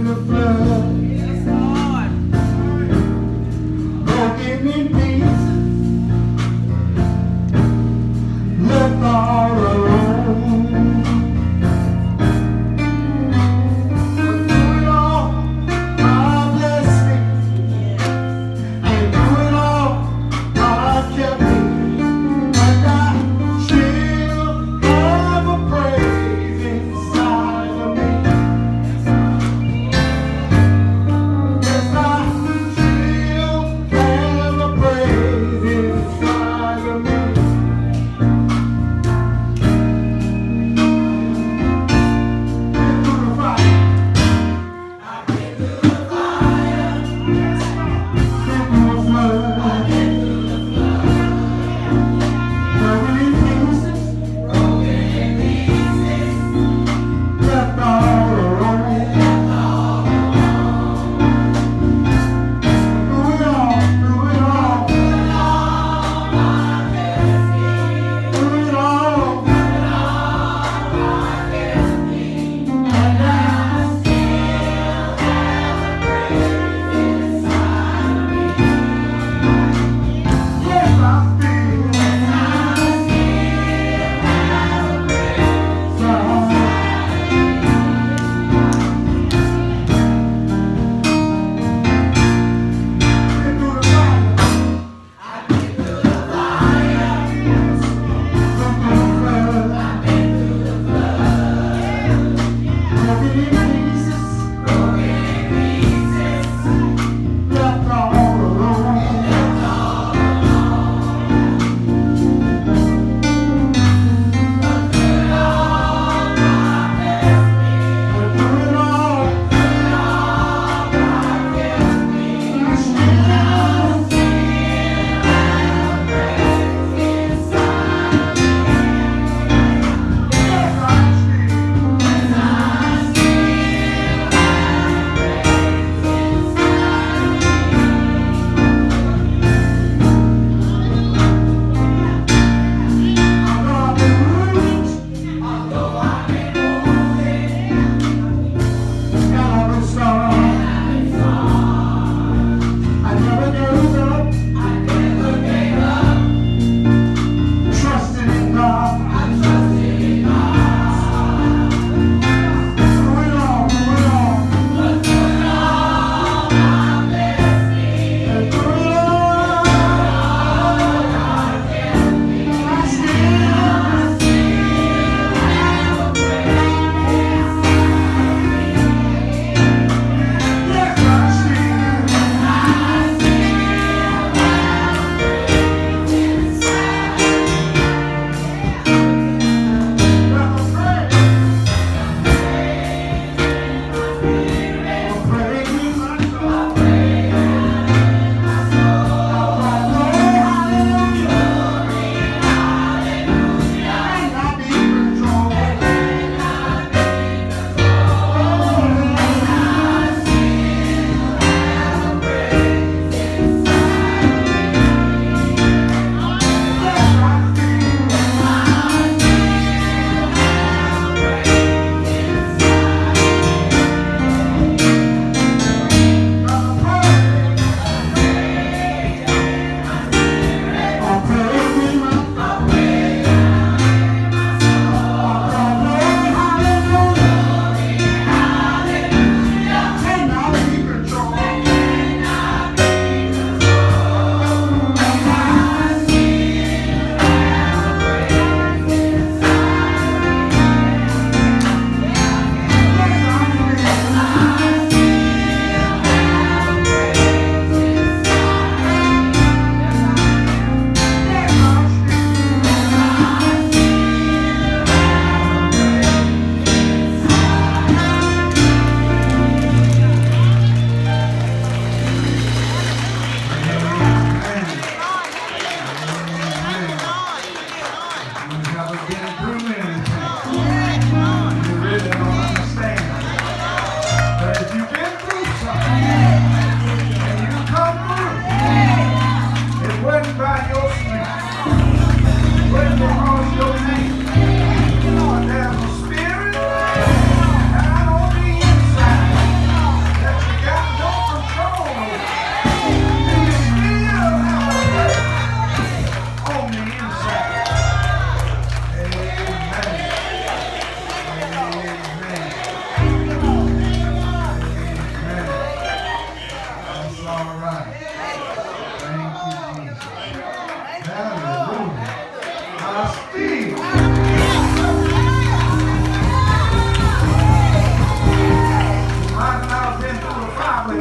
the flood. Yes, Lord. Broken in peace, left all alone. But through it all, God blessed me. And through it all, God kept me. And I still have a praise inside of me.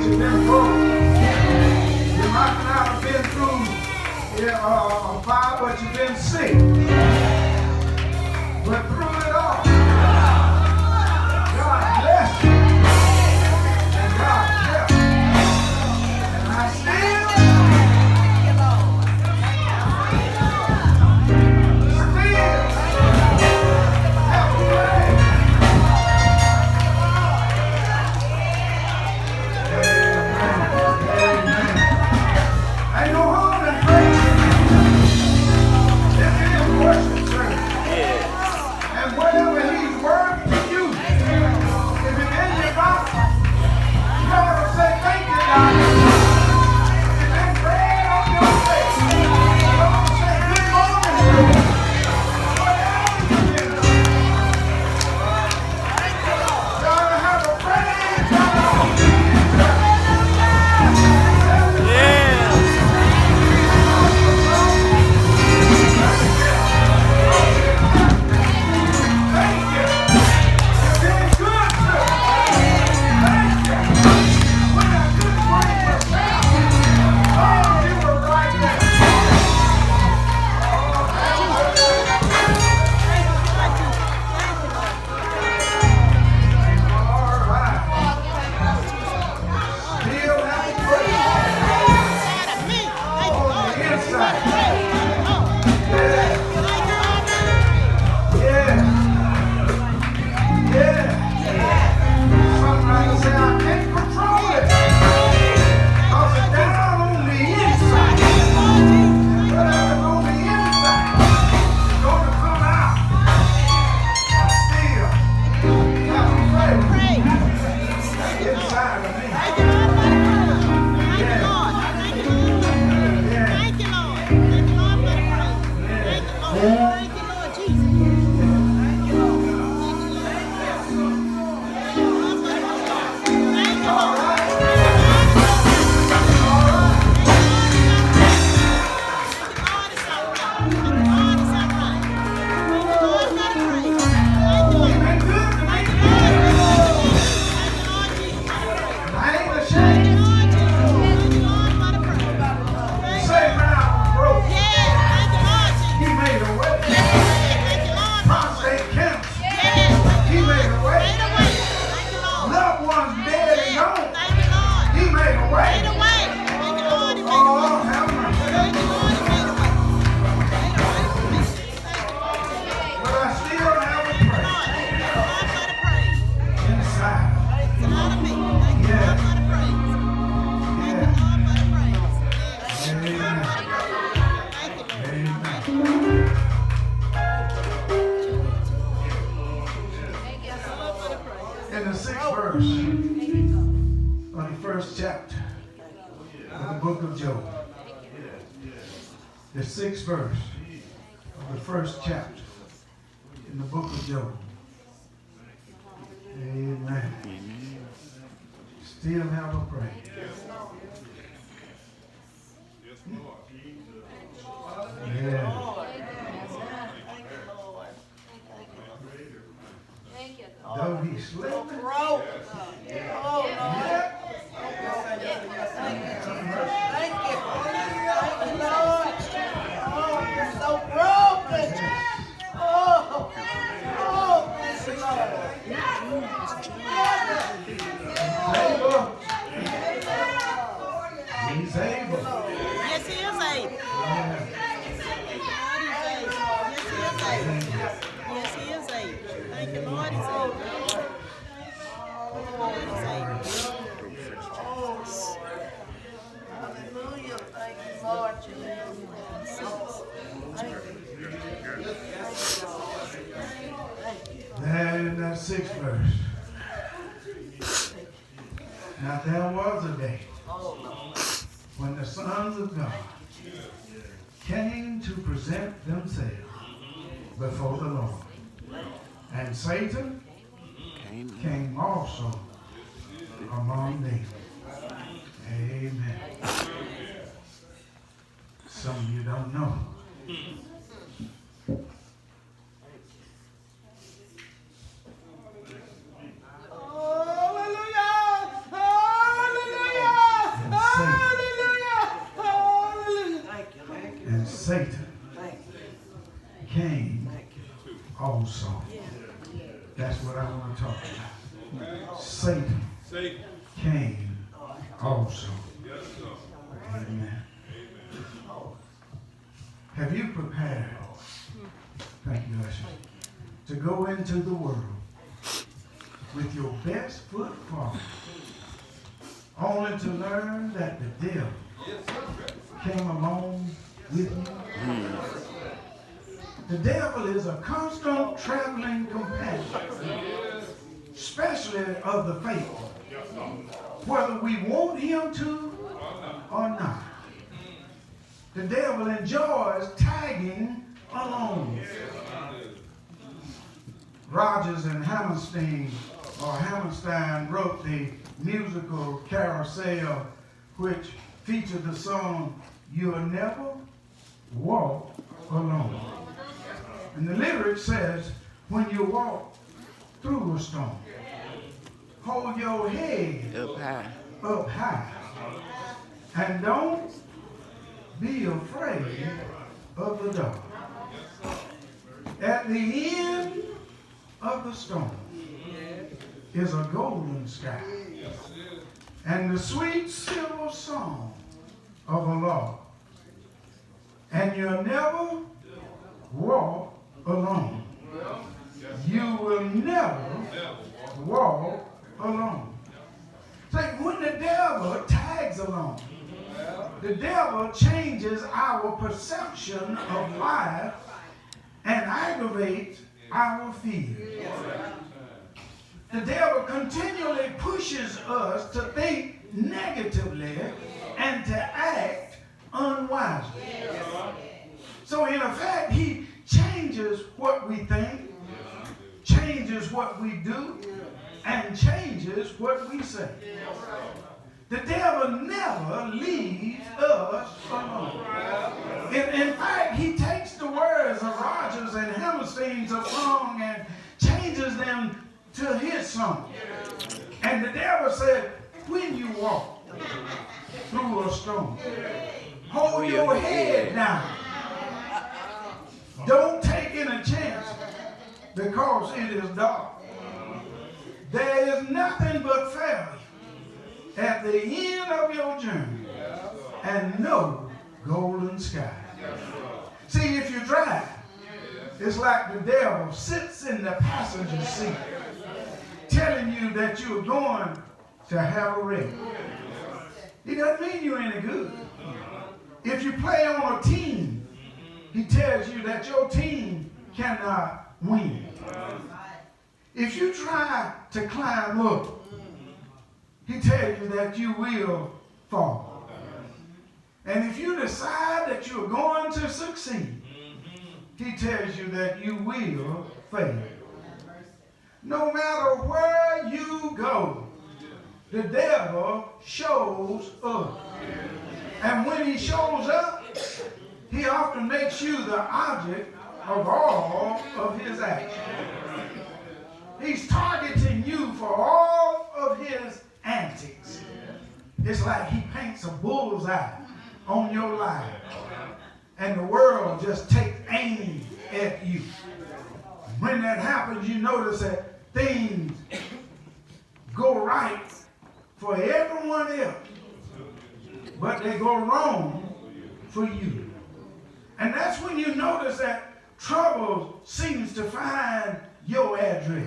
you've been through. You might not have been through a fire, but you've been sick. But through it all, God bless you. And God kept you. And I still have a praise. Ain't no harm in praise. This is worship service. And whatever he's working to you, if it's in your mouth, you ought to say thank you, God. If it's been bread on your face, you ought to say good morning, Lord. Whatever you've been doing, you ought to have a praise on. Thank you. You've been good to us. Thank you. When I couldn't bring myself, oh, you were right there. All right. Still have a praise on the inside. Yeah. Yeah. Yeah. Sometimes say I can't control it. Cause it's down on the inside. But if it's on the inside, it's gonna come out. Still have a praise inside of me. In the 6th verse of the 1st chapter of the book of Job. The 6th verse of the 1st chapter in the book of Job. Amen. Still have a praise. Yeah. Though he slept. He's able. Yes, he is able. Yes, he is able. Thank you, Lord, he's able. Hallelujah. Thank you, Lord. There in that 6th verse. Now there was a day when the sons of God came to present themselves before the Lord. And Satan came also among them. Amen. Some of you don't know. Hallelujah! Hallelujah! came also. Amen. Have you prepared, thank you, Usher, to go into the world with your best foot forward, only to learn that the devil came along with you? The devil is a constant traveling companion, especially of the faithful, whether we want him to or not. The devil enjoys tagging along. Rodgers and Hammerstein wrote the musical Carousel, which featured the song "You'll Never Walk Alone." And the lyric says, when you walk through a storm, hold your head up high, and don't be afraid of the dark. At the end of the storm is a golden sky and the sweet silver song of a lark. And you'll never walk alone. You will never walk alone. So when the devil tags along, the devil changes our perception of life and aggravates our fear. The devil continually pushes us to think negatively and to act unwisely. So in effect, he changes what we think, changes what we do, and changes what we say. The devil never leaves us alone. In fact, he takes the words of Rodgers and Hammerstein's song and changes them to his song. And the devil said, when you walk through a storm, hold your head down. Don't take any chance because it is dark. There is nothing but failure at the end of your journey and no golden sky. See, if you drive, it's like the devil sits in the passenger seat telling you that you're going to have a wreck. He doesn't mean you're any good. If you play on a team, he tells you that your team cannot win. If you try to climb up, he tells you that you will fall. And if you decide that you're going to succeed, he tells you that you will fail. No matter where you go, the devil shows up. And when he shows up, he often makes you the object of all of his action. He's targeting you for all of his antics. It's like he paints a bullseye on your life, and the world just takes aim at you. When that happens, you notice that things go right for everyone else, but they go wrong for you. And that's when you notice that trouble seems to find your address.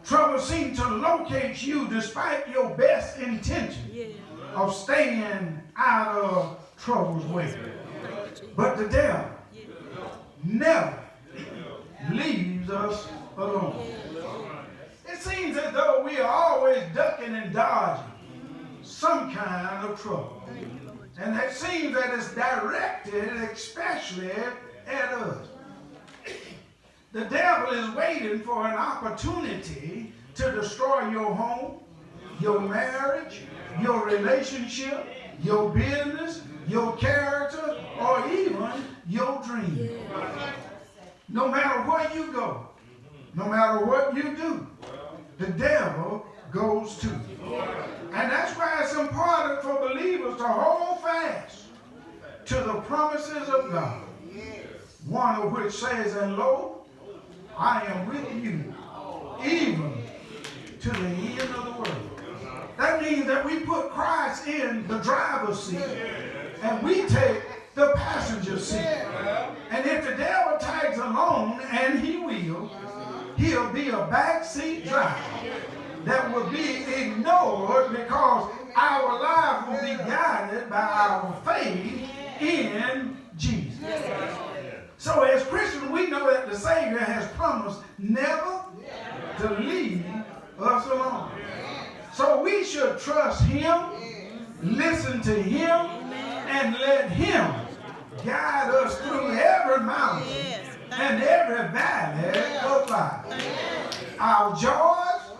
Trouble seems to locate you despite your best intention of staying out of trouble's way. But the devil never leaves us alone. It seems as though we are always ducking and dodging some kind of trouble. And it seems that it's directed especially at us. The devil is waiting for an opportunity to destroy your home, your marriage, your relationship, your business, your character, or even your dream. No matter where you go, no matter what you do, the devil goes too. And that's why it's important for believers to hold fast to the promises of God. One of which says, and lo, I am with you, even to the end of the world. means that we put Christ in the driver's seat and we take the passenger seat. And if the devil tags along, and he will, he'll be a backseat driver that will be ignored because our life will be guided by our faith in Jesus. So as Christians, we know that the Savior has promised never to leave us alone. So we should trust him, listen to him, and let him guide us through every mountain and every valley of life. Our joys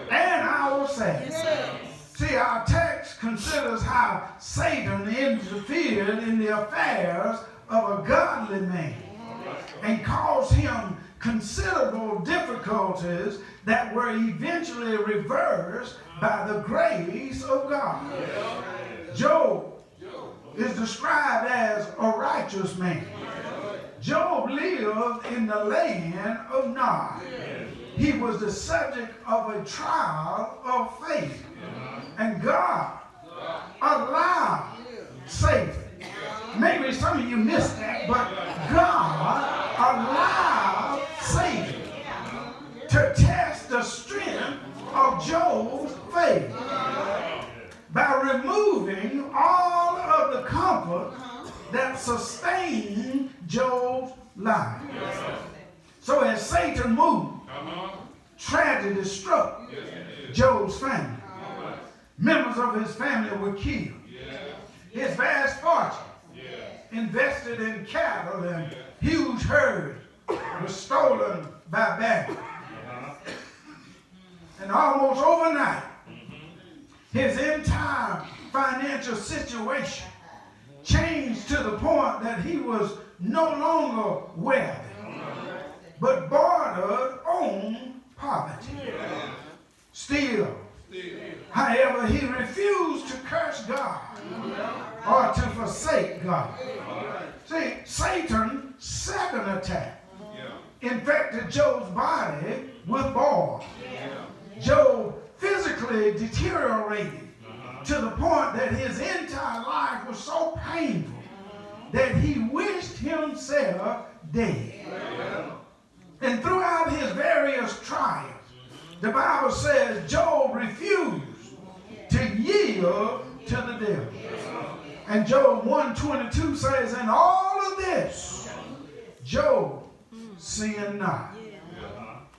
and our sadness. See, our text considers how Satan interfered in the affairs of a godly man and caused him considerable difficulties that were eventually reversed by the grace of God. Job is described as a righteous man. Job lived in the land of Nod. He was the subject of a trial of faith. And God allowed Satan. Maybe some of you missed that, but God allowed Satan to test the strength of Job's faith by removing all of the comfort that sustained Job's life. So as Satan moved, tragedy struck Job's family. Members of his family were killed. His vast fortune, invested in cattle and huge herds, was stolen by bandits. And almost overnight, his entire financial situation changed to the point that he was no longer wealthy, but bordered on poverty. Still, however, he refused to curse God or to forsake God. See, Satan's second attack infected Job's body with boils. Job physically deteriorated to the point that his entire life was so painful that he wished himself dead. And throughout his various trials, the Bible says Job refused to yield to the devil. And Job 1:22 says, in all of this, Job sinned not.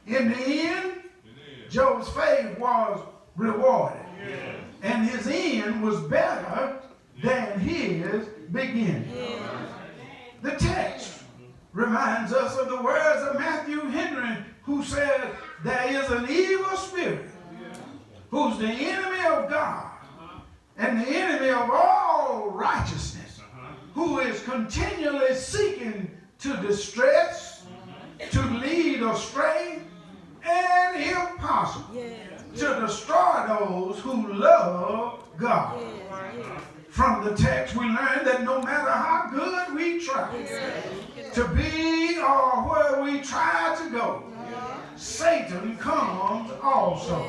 In the end, Job's faith was rewarded. And his end was better than his beginning. The text reminds us of the words of Matthew Henry, who said, there is an evil spirit who's the enemy of God and the enemy of all righteousness, who is continually seeking to distress, to lead astray, and if possible, to destroy those who love God. From the text, we learn that no matter how good we try to be or where we try to go, Satan comes also.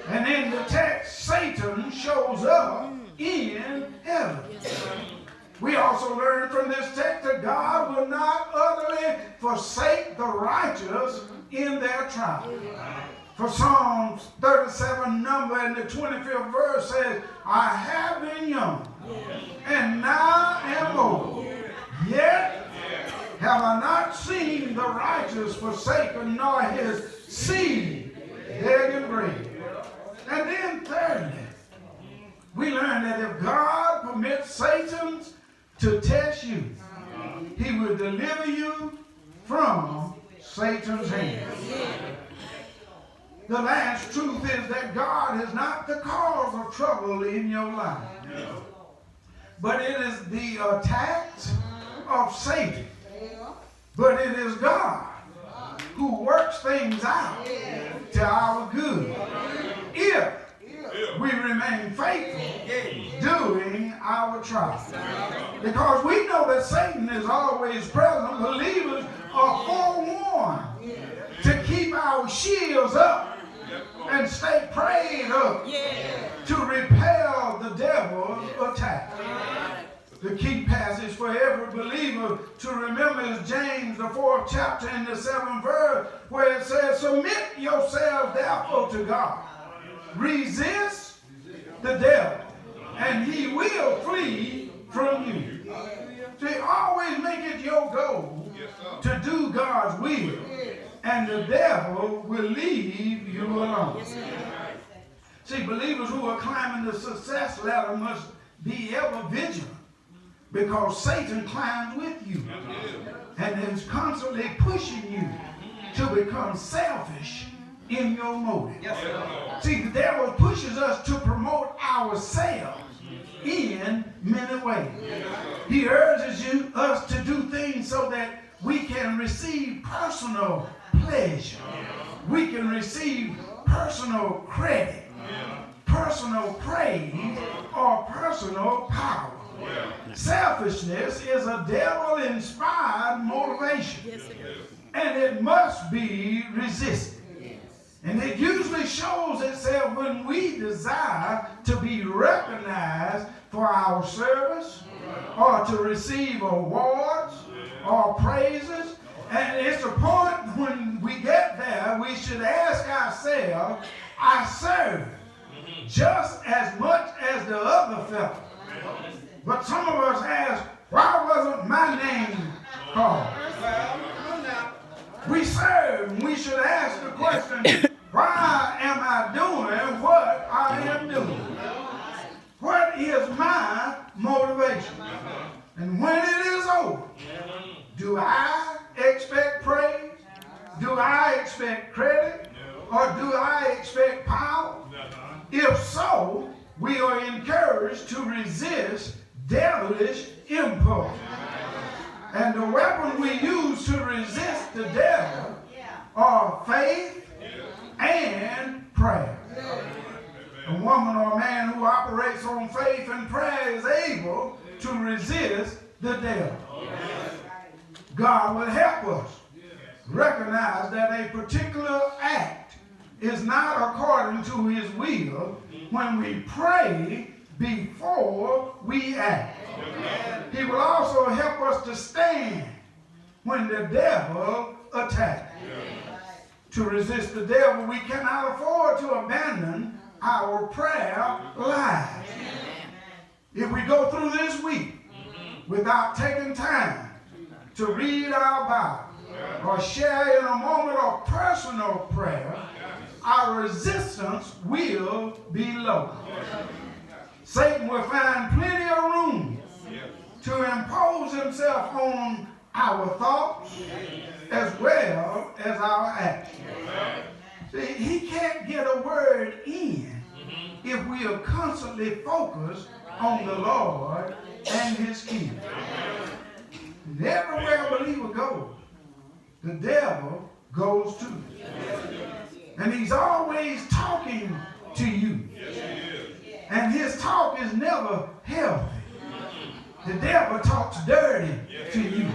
And in the text, Satan shows up in heaven. We also learn from this text that God will not utterly forsake the righteous in their trial. For Psalms 37, number and the 25th verse says, I have been young, and now am old, yet have I not seen the righteous forsaken, nor his seed begging bread. And then thirdly, we learn that if God permits Satan to test you, he will deliver you from Satan's hands. The last truth is that God is not the cause of trouble in your life, but it is the attacks of Satan. But it is God who works things out to our good if we remain faithful during our trial. Because we know that Satan is always present. Believers are forewarned to keep our shields up and stay prayed up to The key passage for every believer to remember is James, the 4th chapter and the 7th verse, where it says, submit yourselves therefore to God. Resist the devil, and he will flee from you. See, always make it your goal to do God's will, and the devil will leave you alone. See, believers who are climbing the success ladder must be ever vigilant, because Satan climbs with you and is constantly pushing you to become selfish in your motive. See, the devil pushes us to promote ourselves in many ways. He urges us to do things so that we can receive personal pleasure. We can receive personal credit, personal praise, or personal power. Selfishness is a devil-inspired motivation, and it must be resisted. And it usually shows itself when we desire to be recognized for our service, or to receive awards or praises. And it's a point when we get there, we should ask ourselves, I serve just as much as the other fellow. But some of us ask, why wasn't my name called? We serve, and we should ask the question, why am I doing what I am doing? What is my motivation? And when it is over, do I expect praise? Do I expect credit? Or do I expect power? If so, we are encouraged to resist devilish impulse. And the weapon we use to resist the devil are faith and prayer. A woman or a man who operates on faith and prayer is able to resist the devil. God will help us recognize that a particular act is not according to his will when we pray before we act. He will also help us to stand when the devil attacks. To resist the devil, we cannot afford to abandon our prayer lives. If we go through this week without taking time to read our Bible or share in a moment of personal prayer, our resistance will be low. Satan will find plenty of room to impose himself on our thoughts as well as our actions. See, he can't get a word in if we are constantly focused on the Lord and his kingdom. And everywhere a believer goes, the devil goes too. And he's always talking to you. And his talk is never healthy. The devil talks dirty to you.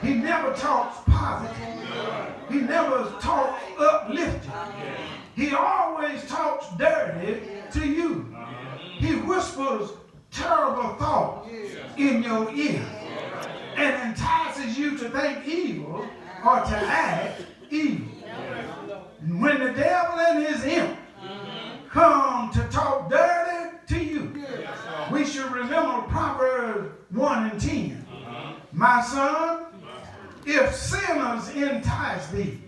He never talks positive. He never talks uplifting. He always talks dirty to you. He whispers terrible thoughts in your ear and entices you to think evil or to act evil. And when the devil and his imp come to talk dirty to you, we should remember Proverbs 1 and 10. My son, if sinners entice thee,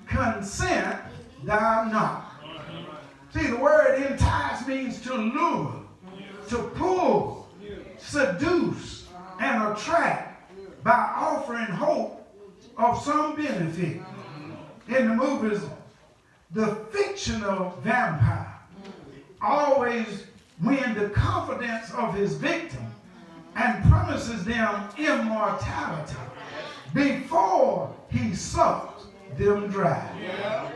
consent thou not. See, the word entice means to lure, to pull, seduce, and attract by offering hope of some benefit. In the movies, the fictional vampire always wins the confidence of his victim and promises them immortality before he sucks them dry.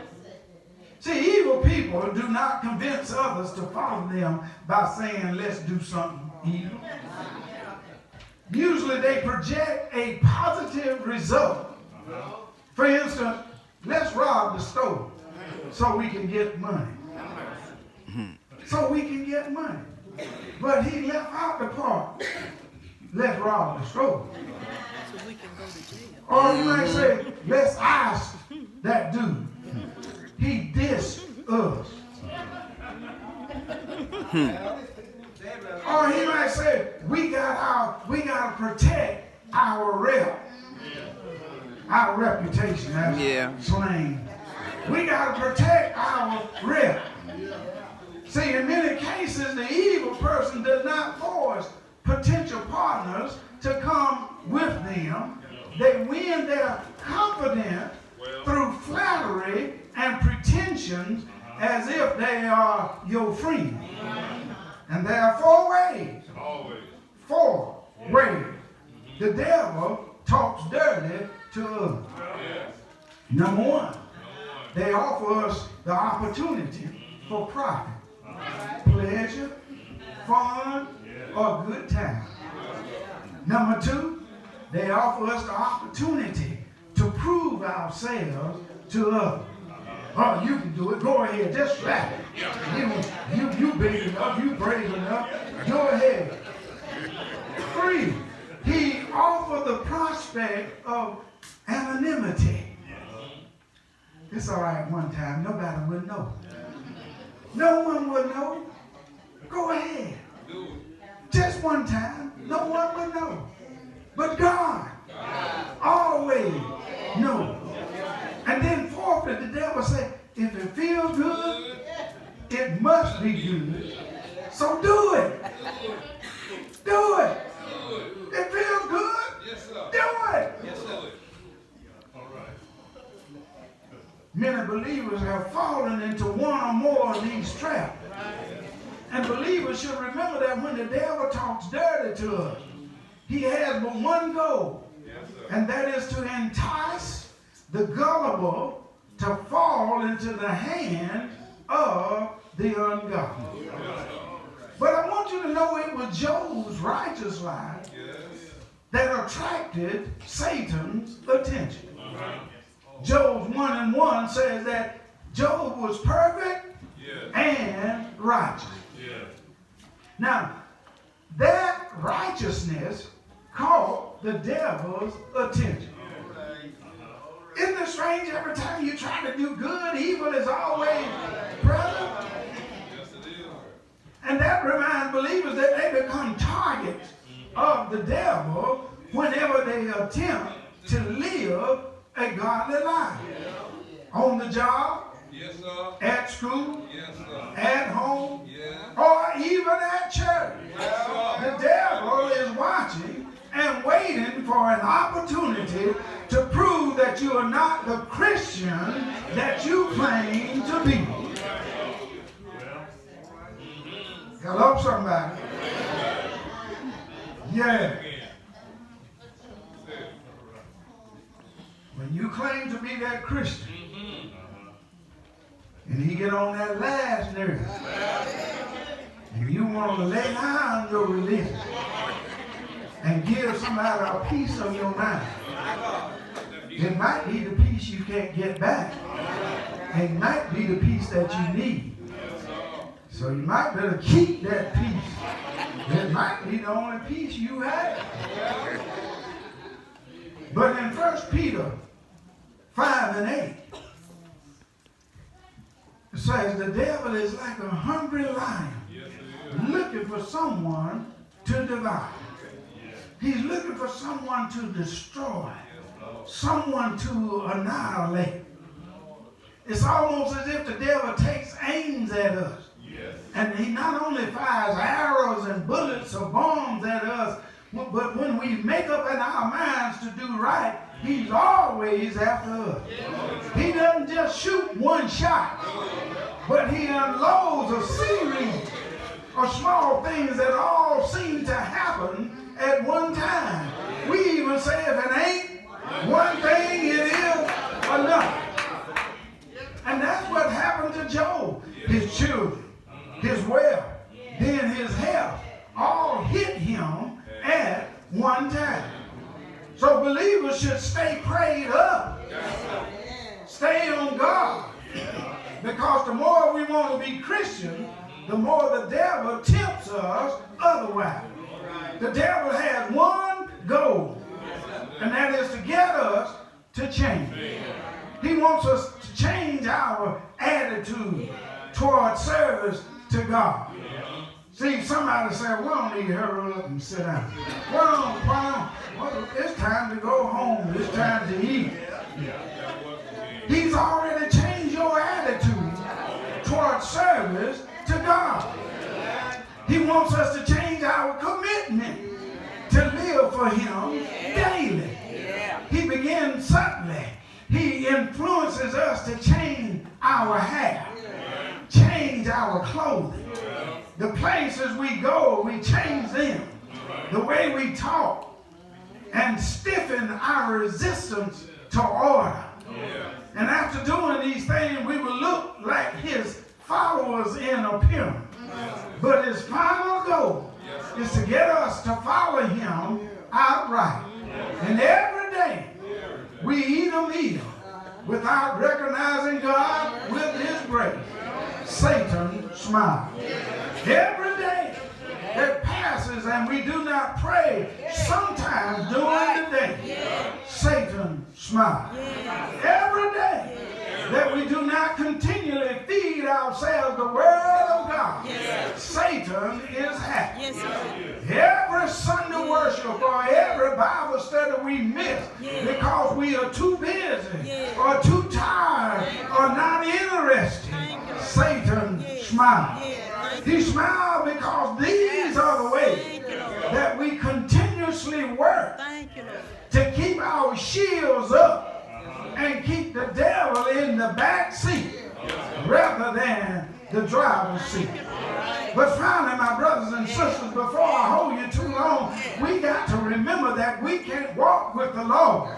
See, evil people do not convince others to follow them by saying, let's do something evil. Usually they project a positive result. For instance, let's rob the store so we can get money. So we can get money. But he left out the part let's rob the store. So we can go to jail. Or you might say, let's ask that dude. He dissed us. Or he might say, we gotta protect our rep. Our reputation, that's slang. We gotta protect our rep. See, in many cases, the evil person does not force potential partners to come with them. They win their confidence through flattery and pretensions as if they are your friend. And there are four ways. Four ways the devil talks dirty to us. Number one, they offer us the opportunity for profit, pleasure, fun, or good time. Number two, they offer us the opportunity to prove ourselves to others. Oh, you can do it. Go ahead. Just slap it. You big enough. You brave enough. Go ahead. Three, he offered the prospect of anonymity. It's all right one time. Nobody would know. No one would know. Go ahead. Just one time. No one would know. But God always knows. And then fourthly, the devil said, if it feels good, it must be good. So do it. Do it. It feels good. Do it. Many believers have fallen into one or more of these traps. And believers should remember that when the devil talks dirty to us, he has but one goal, and that is to entice the gullible to fall into the hands of the ungodly. But I want you to know it was Job's righteous life that attracted Satan's attention. Job 1:1 says that Job was perfect and righteous. Now, that righteousness caught the devil's attention. Isn't it strange? Every time you try to do good, evil is always present. And that reminds believers that they become targets of the devil whenever they attempt to live a godly life. On the job, at school, at home, or even at church. The devil is watching and waiting for an opportunity to prove that you are not the Christian that you claim to be. Hello, somebody. Yeah. When you claim to be that Christian, and he get on that last nerve, and you want to lay down your religion and give somebody a piece of your mind, it might be the piece you can't get back. It might be the piece that you need. So you might better keep that piece. It might be the only piece you have. But in 1 Peter 5:8, it says the devil is like a hungry lion looking for someone to devour. He's looking for someone to destroy, someone to annihilate. It's almost as if the devil takes aims at us. And he not only fires arrows and bullets or bombs at us, but when we make up in our minds to do right, he's always after us. He doesn't just shoot one shot, but he unloads a series of small things that all seem to happen at one time. We even say if it ain't one thing, it is another. And that's what happened to Job. His children, his wealth, then his health, all hit him at one time. So believers should stay prayed up. Stay on God. Because the more we want to be Christian, the more the devil tempts us otherwise. The devil has one goal, and that is to get us to change. He wants us to change our attitude toward service to God. See, somebody said, we don't need to hurry up and sit down. Well, it's time to go home. It's time to eat. He's already changed your attitude toward service to God. He wants us to change our commitment to live for Him daily. He begins subtly. He influences us to change our hair, change our clothing. The places we go, we change them. The way we talk, and stiffen our resistance to order. And after doing these things, we will look like His followers in appearance. But His final goal is to get us to follow Him outright. And every day, we eat a meal without recognizing God with His grace. Satan smiles. Every day that passes and we do not pray, sometimes during the day, Satan smiles. Every day that we do not continually feed ourselves the Word of God, Satan is happy. Every Sunday worship or every Bible study we miss because we are too busy or too tired or not interested, Satan smiles. He smiles because these are the ways that we continuously work to keep our shields up and keep the devil in the back seat rather than the driver's seat. But finally, my brothers and sisters, before I hold you too long, we got to remember that we can't walk with the Lord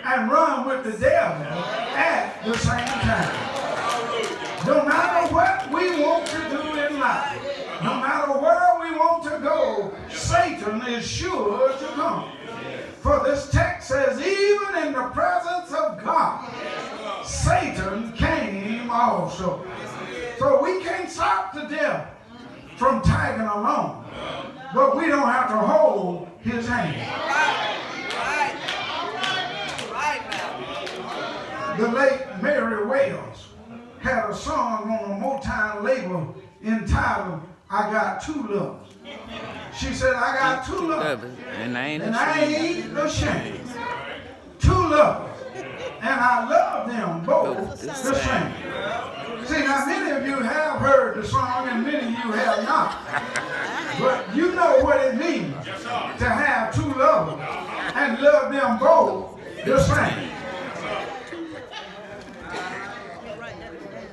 and run with the devil at the same time. No matter what we want to do in life, no matter where we want to go, Satan is sure to come. For this text says, even in the presence of God, Satan came also. So we can't stop the devil from tagging along, but we don't have to hold his hand. The late Mary Wells had a song on a Motown label entitled, I Got Two Loves. She said, I got two lovers, and I ain't ashamed. Two lovers, and I love them both the same. See, now many of you have heard the song, and many of you have not. But you know what it means to have two lovers and love them both the same.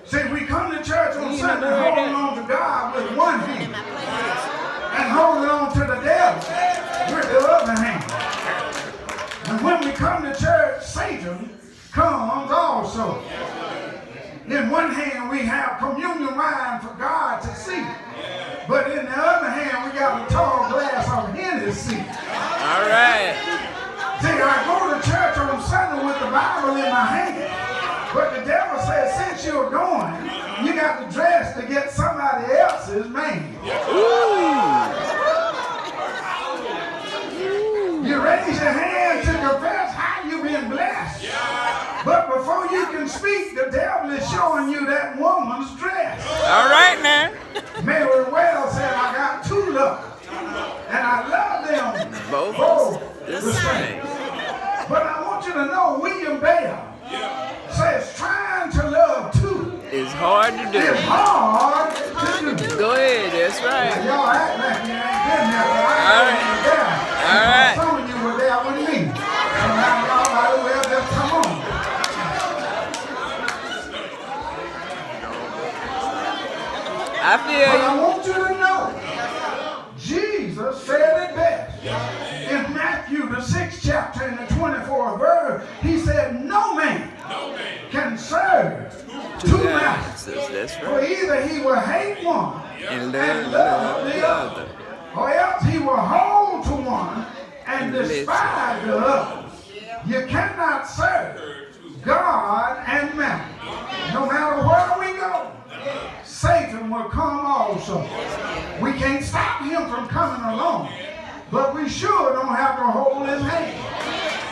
See, we come to church on Sunday holding on to God with one hand and holding on to the devil with the other hand. And when we come to church, Satan comes also. In one hand, we have communion wine for God to see. But in the other hand, we got a tall glass of Hennessy. All right. See, I go to church on Sunday with the Bible in my hand. But the devil says, since you're going, you got to dress to get somebody else's man. You raise your hand to confess how you've been blessed. But before you can speak, the devil is showing you that woman's dress. All right, now. Mary Wells said, I got two lovers, and I love them both the same. But I want you to know, William Bell says trying to love two It's hard to do. is hard to do. Go ahead, that's right. Y'all act like you ain't been there, but I ain't there. All right. Some of you were there with me. So now y'all might as well just come on. I feel But you. I want you to know, Jesus said it best. In Matthew, the 6th chapter, and the 24th verse, he said, no man can serve two masters. That's For right. either he will hate one And and love the other, or else he will hold to one and despise the other. You cannot serve God and mammon. No matter where we go, Satan will come also. We can't stop him from coming along, but we sure don't have to hold his hand.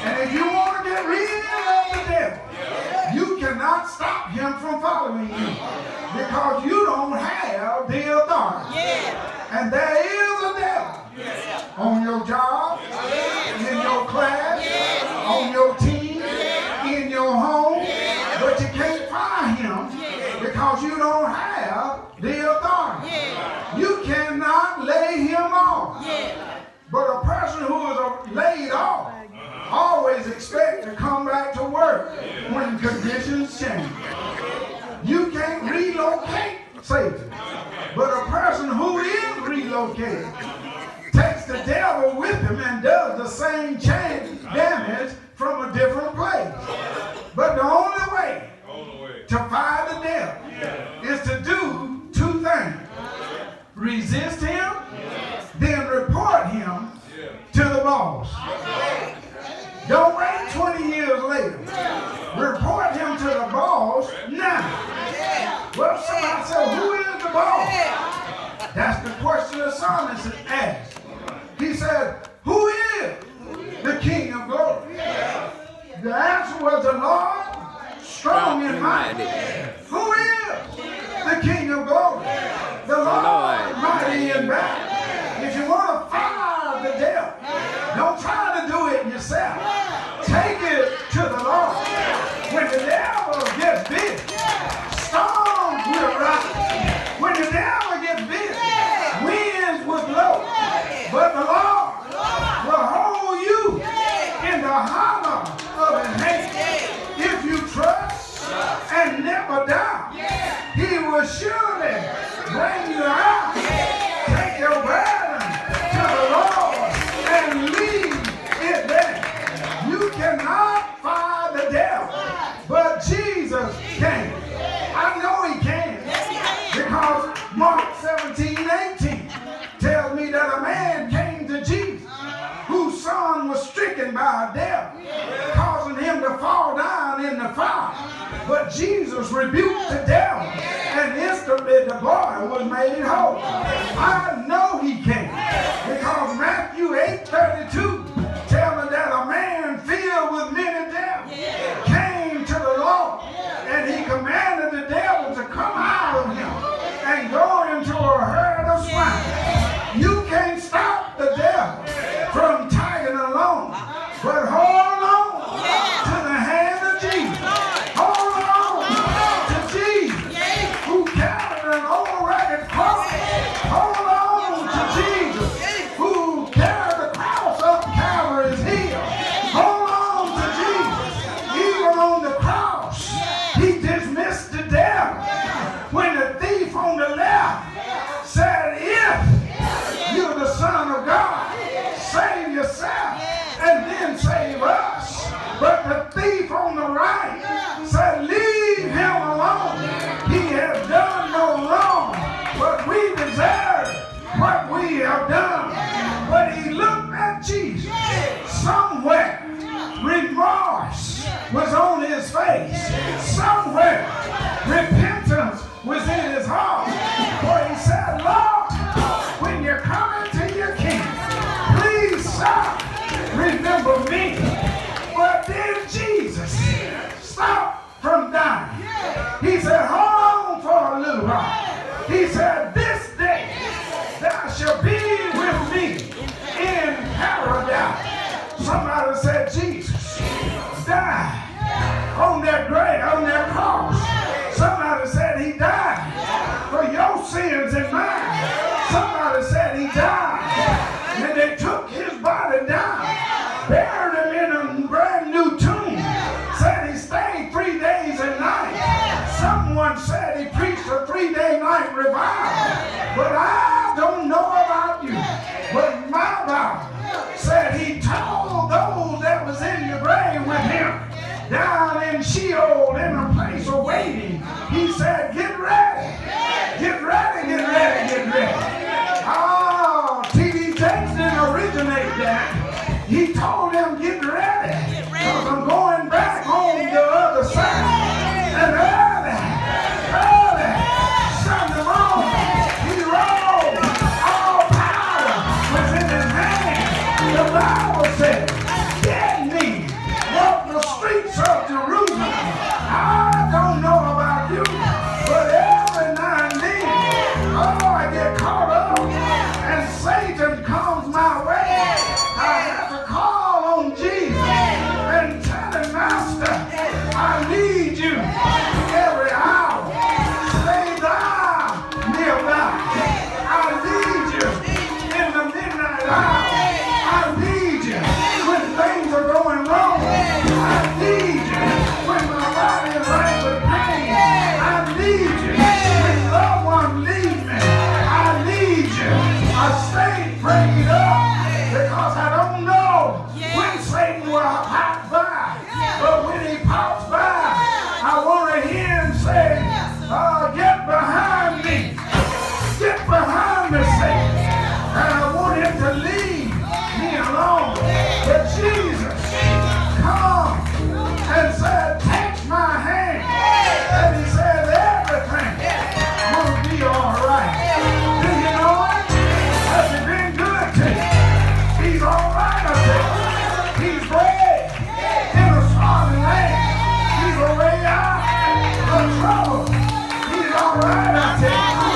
And if you want to get rid of the devil, you cannot stop him from following you because you don't have the authority. And there is a devil on your job, in your class, on your team, in your home, but you can't find him because you don't have the authority. You cannot lay him off. But a person who is laid off always expect to come back to work when conditions change. You can't relocate Satan, but a person who is relocated takes the devil with him and does the same damage from a different place. But the only way to fight the devil is to do two things. Resist him, then report him to the boss. Don't wait 20 years later. Report him to the boss now. Well, somebody said, who is the boss? That's the question the psalmist asked. He said, who is the King of glory? The answer was the Lord, strong and mighty. Who is the King of glory? The Lord, mighty in battle. If you want to fire the devil, don't try to do it yourself. Take it to the Lord. When the devil gets busy, storms will rise. When the devil gets busy, winds will blow. But the Lord will hold you in the hollow of his hand. If you trust and never doubt, he will surely bring you out. Take your burden to the Lord and leave it there. You cannot fight the devil, but Jesus can. I know he can. Because Mark 17:18 tells me that a man came to Jesus whose son was stricken by a devil, causing him to fall down in the fire. But Jesus rebuked the devil, and instantly the boy was made whole. I know he can, because Matthew 8:32 tells me that a man filled with many devils came to the Lord, and he commanded the devil to come out of him and go into a herd of swine. You can't stop the devil from tagging along, but hold on to the hand of Jesus. Hold on to Jesus, who carried an old ragged cross. Hold on to Jesus, who carried the cross up Calvary's hill. Hold on to Jesus. Even on the cross, he dismissed the devil. When the thief on the left said, if you're the Son of God, save yourself and then save us. But the thief on the right said, leave him alone. He has done no wrong, but we deserve what we have done. But he looked at Jesus. Somewhere, remorse was on his face. Somewhere, repentance was in his heart. For he said, Lord, when you're coming to your king, please, sir, remember me. But then Jesus stopped from dying. He said, hold on for a little while. He said, this day thou shalt be with me in paradise. Somebody said, Jesus died on that grave, on that cross. Somebody said he died for your sins and mine. Somebody said he died, and they took his body down, buried him in a brand new tomb. Said he stayed 3 days and nights. Someone said he preached a 3-day night revival. But I don't know about you, but my Bible said he told those that was in the grave with him down in Sheol in a place of waiting. He said, get ready, get ready, get ready, get ready. Oh, T.D. Jakes didn't originate that. He told them, get ready, because I'm going back home the other side. And early Sunday morning, he rose. All power was in his hand. And I want him to leave me alone. But Jesus come and said, take my hand. And he said, everything will be all right. Do you know it? Has he been good to you? He's all right, I tell you. He's great in a stormy land. He's a way out of trouble. He's all right, I tell you.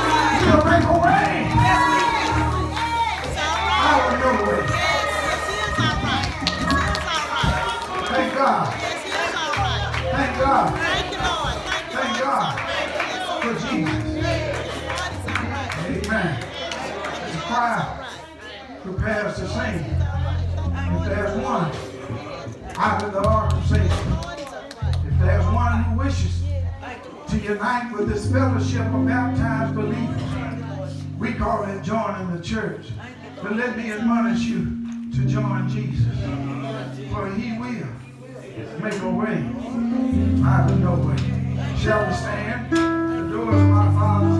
He'll make a way. Out of your way. Thank God. Thank God. Thank God for Jesus. Amen. The choir prepares to sing. If there's one out of the organization, if there's one who wishes to unite with this fellowship of baptized believers, we call it joining the church. But let me admonish you to join Jesus, for he will make a way out of no way. Shall we stand? The doors of our Father's